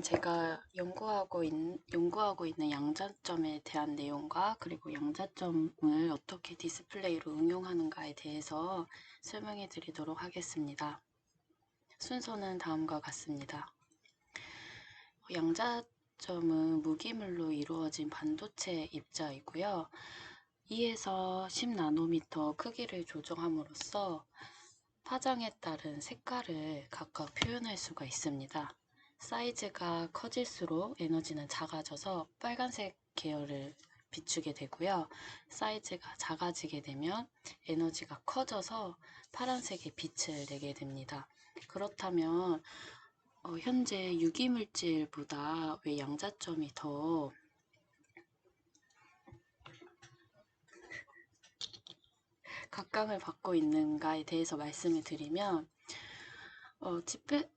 제가 연구하고 있는 양자점에 대한 내용과 그리고 양자점을 어떻게 디스플레이로 응용하는가에 대해서 설명해 드리도록 하겠습니다. 순서는 다음과 같습니다. 양자점은 무기물로 이루어진 반도체 입자이고요. 2에서 10나노미터 크기를 조정함으로써 파장에 따른 색깔을 각각 표현할 수가 있습니다. 사이즈가 커질수록 에너지는 작아져서 빨간색 계열을 비추게 되고요. 사이즈가 작아지게 되면 에너지가 커져서 파란색의 빛을 내게 됩니다. 그렇다면 현재 유기물질보다 왜 양자점이 더 각광을 받고 있는가에 대해서 말씀을 드리면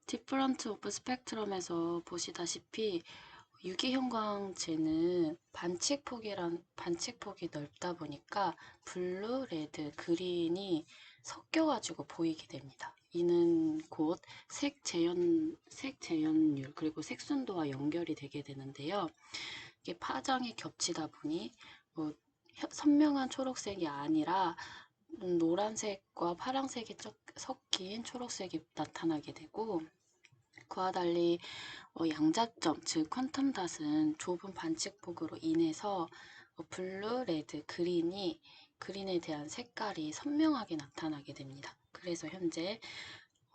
디퍼런트 오브 스펙트럼에서 보시다시피 유기형광제는 반칙폭이 넓다 보니까 블루, 레드, 그린이 섞여가지고 보이게 됩니다. 이는 곧 색재현율 그리고 색순도와 연결이 되게 되는데요. 이게 파장이 겹치다 보니 선명한 초록색이 아니라 노란색과 파란색이 섞인 초록색이 나타나게 되고, 그와 달리 양자점, 즉 퀀텀 닷은 좁은 반칙폭으로 인해서 블루, 레드, 그린에 대한 색깔이 선명하게 나타나게 됩니다. 그래서 현재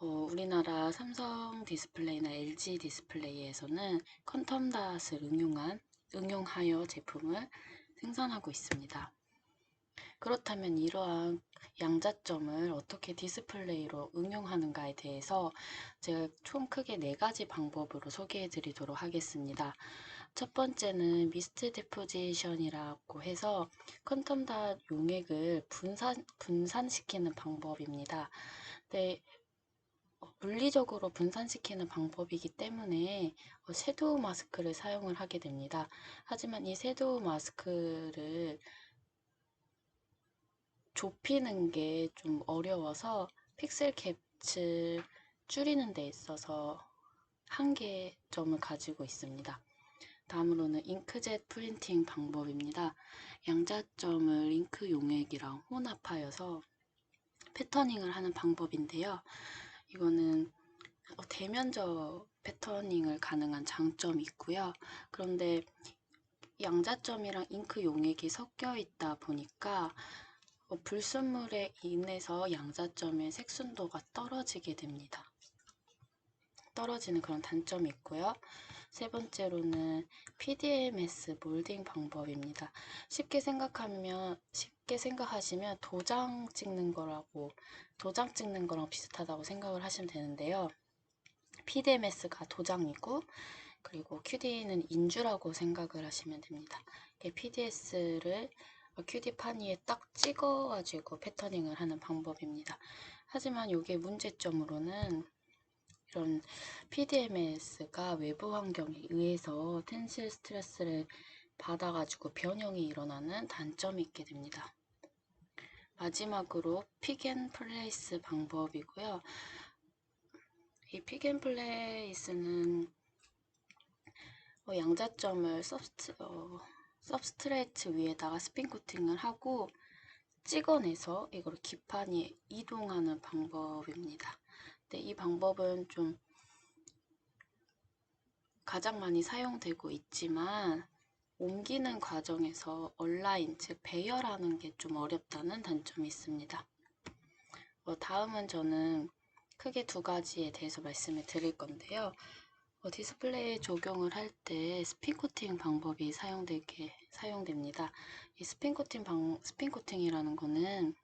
우리나라 삼성 디스플레이나 LG 디스플레이에서는 퀀텀 닷을 응용하여 제품을 생산하고 있습니다. 그렇다면 이러한 양자점을 어떻게 디스플레이로 응용하는가에 대해서 제가 총 크게 4가지 방법으로 소개해 드리도록 하겠습니다. 첫 번째는 미스트 디포지션이라고 해서 퀀텀 닷 용액을 분산시키는 방법입니다. 네, 물리적으로 분산시키는 방법이기 때문에 섀도우 마스크를 사용을 하게 됩니다. 하지만 이 섀도우 마스크를 좁히는 게 좀 어려워서 픽셀 캡을 줄이는 데 있어서 한계점을 가지고 있습니다. 다음으로는 잉크젯 프린팅 방법입니다. 양자점을 잉크 용액이랑 혼합하여서 패터닝을 하는 방법인데요. 이거는 대면적 패터닝을 가능한 장점이 있고요. 그런데 양자점이랑 잉크 용액이 섞여 있다 보니까 불순물에 인해서 양자점의 색순도가 떨어지게 됩니다. 떨어지는 그런 단점이 있고요. 세 번째로는 PDMS 몰딩 방법입니다. 쉽게 생각하시면 도장 찍는 거랑 비슷하다고 생각을 하시면 되는데요. PDMS가 도장이고 그리고 QD는 인주라고 생각을 하시면 됩니다. QD 판 위에 딱 찍어가지고 패터닝을 하는 방법입니다. 하지만 이게 문제점으로는 이런 PDMS가 외부 환경에 의해서 텐실 스트레스를 받아가지고 변형이 일어나는 단점이 있게 됩니다. 마지막으로 픽앤플레이스 방법이고요. 이 픽앤플레이스는 양자점을 서브스트레이트 위에다가 스핀 코팅을 하고 찍어내서 이걸 기판이 이동하는 방법입니다. 근데 이 방법은 좀 가장 많이 사용되고 있지만 옮기는 과정에서 얼라인, 즉 배열하는 게 좀 어렵다는 단점이 있습니다. 다음은 저는 크게 2가지에 대해서 말씀을 드릴 건데요. 디스플레이 적용을 할 때 스핀 코팅 방법이 사용됩니다. 이 스핀 코팅이라는 거는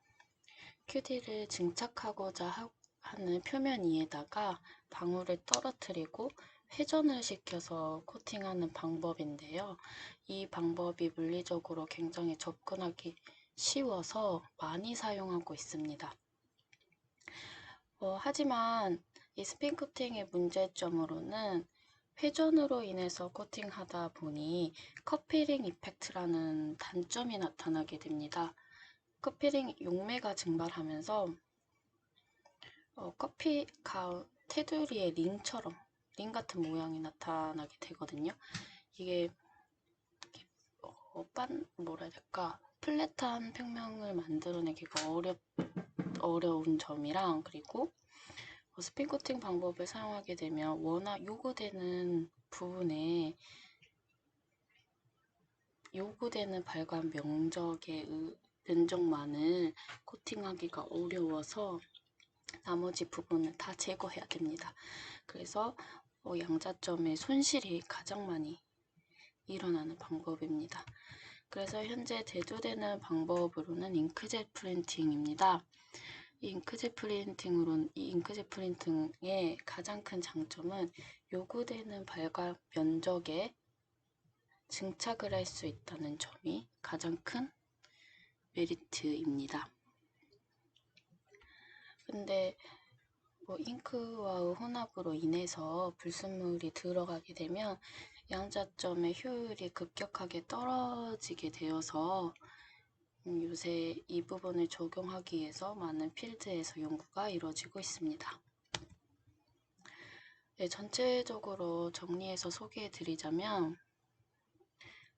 QD를 증착하고자 하는 표면 위에다가 방울을 떨어뜨리고 회전을 시켜서 코팅하는 방법인데요. 이 방법이 물리적으로 굉장히 접근하기 쉬워서 많이 사용하고 있습니다. 하지만 이 스핀 코팅의 문제점으로는 회전으로 인해서 코팅하다 보니 커피링 이펙트라는 단점이 나타나게 됩니다. 커피링 용매가 증발하면서 테두리의 링 같은 모양이 나타나게 되거든요. 이게 뭐라 해야 될까? 플랫한 평면을 만들어내기가 어려운 점이랑, 그리고 스핀 코팅 방법을 사용하게 되면 워낙 요구되는 발관 면적만을 코팅하기가 어려워서 나머지 부분을 다 제거해야 됩니다. 그래서 양자점의 손실이 가장 많이 일어나는 방법입니다. 그래서 현재 대두되는 방법으로는 잉크젯 프린팅입니다. 이 잉크젯 프린팅의 가장 큰 장점은 요구되는 발관 면적에 증착을 할 수 있다는 점이 가장 큰 메리트입니다. 근데 잉크와의 혼합으로 인해서 불순물이 들어가게 되면 양자점의 효율이 급격하게 떨어지게 되어서 요새 이 부분을 적용하기 위해서 많은 필드에서 연구가 이루어지고 있습니다. 네, 전체적으로 정리해서 소개해 드리자면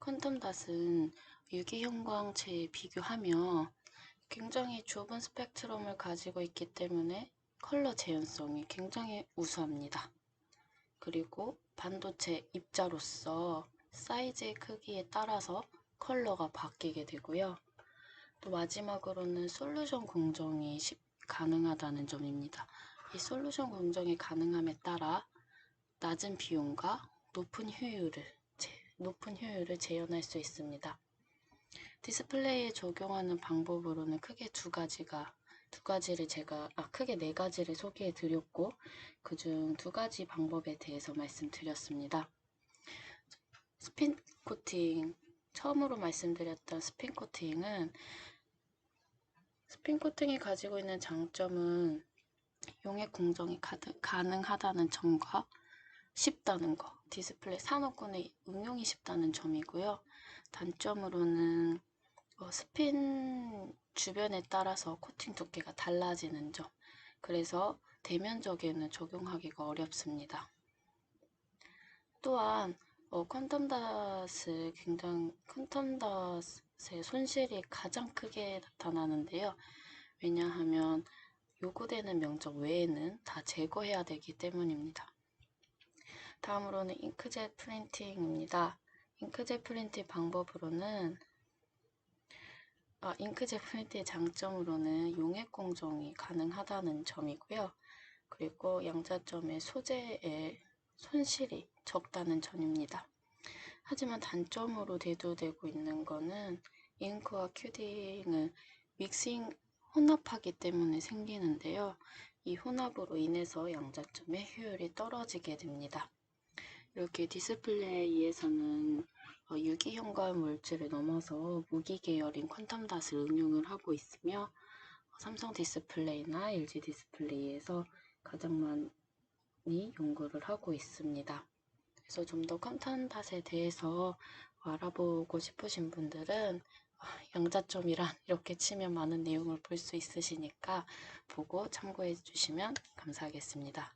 퀀텀 닷은 유기형광체에 비교하며 굉장히 좁은 스펙트럼을 가지고 있기 때문에 컬러 재현성이 굉장히 우수합니다. 그리고 반도체 입자로서 사이즈의 크기에 따라서 컬러가 바뀌게 되고요. 또 마지막으로는 솔루션 공정이 가능하다는 점입니다. 이 솔루션 공정이 가능함에 따라 낮은 비용과 높은 효율을 재현할 수 있습니다. 디스플레이에 적용하는 방법으로는 크게 크게 네 가지를 소개해 드렸고, 그중 2가지 방법에 대해서 말씀드렸습니다. 스핀 코팅, 처음으로 말씀드렸던 스핀 코팅이 가지고 있는 장점은 용액 공정이 가능하다는 점과 쉽다는 거, 디스플레이 산업군에 응용이 쉽다는 점이고요. 단점으로는 스핀 주변에 따라서 코팅 두께가 달라지는 점, 그래서 대면적에는 적용하기가 어렵습니다. 또한 퀀텀 닷의 손실이 가장 크게 나타나는데요. 왜냐하면 요구되는 면적 외에는 다 제거해야 되기 때문입니다. 다음으로는 잉크젯 프린팅입니다. 잉크젯 프린팅의 장점으로는 용액 공정이 가능하다는 점이고요. 그리고 양자점의 소재의 손실이 적다는 점입니다. 하지만 단점으로 대두되고 있는 것은 잉크와 큐딩을 혼합하기 때문에 생기는데요. 이 혼합으로 인해서 양자점의 효율이 떨어지게 됩니다. 이렇게 디스플레이에서는 유기형광 물질을 넘어서 무기 계열인 퀀텀 닷을 응용을 하고 있으며 삼성 디스플레이나 LG 디스플레이에서 가장 많이 연구를 하고 있습니다. 그래서 좀 더 퀀텀 닷에 대해서 알아보고 싶으신 분들은 양자점이란 이렇게 치면 많은 내용을 볼 수 있으시니까 보고 참고해 주시면 감사하겠습니다.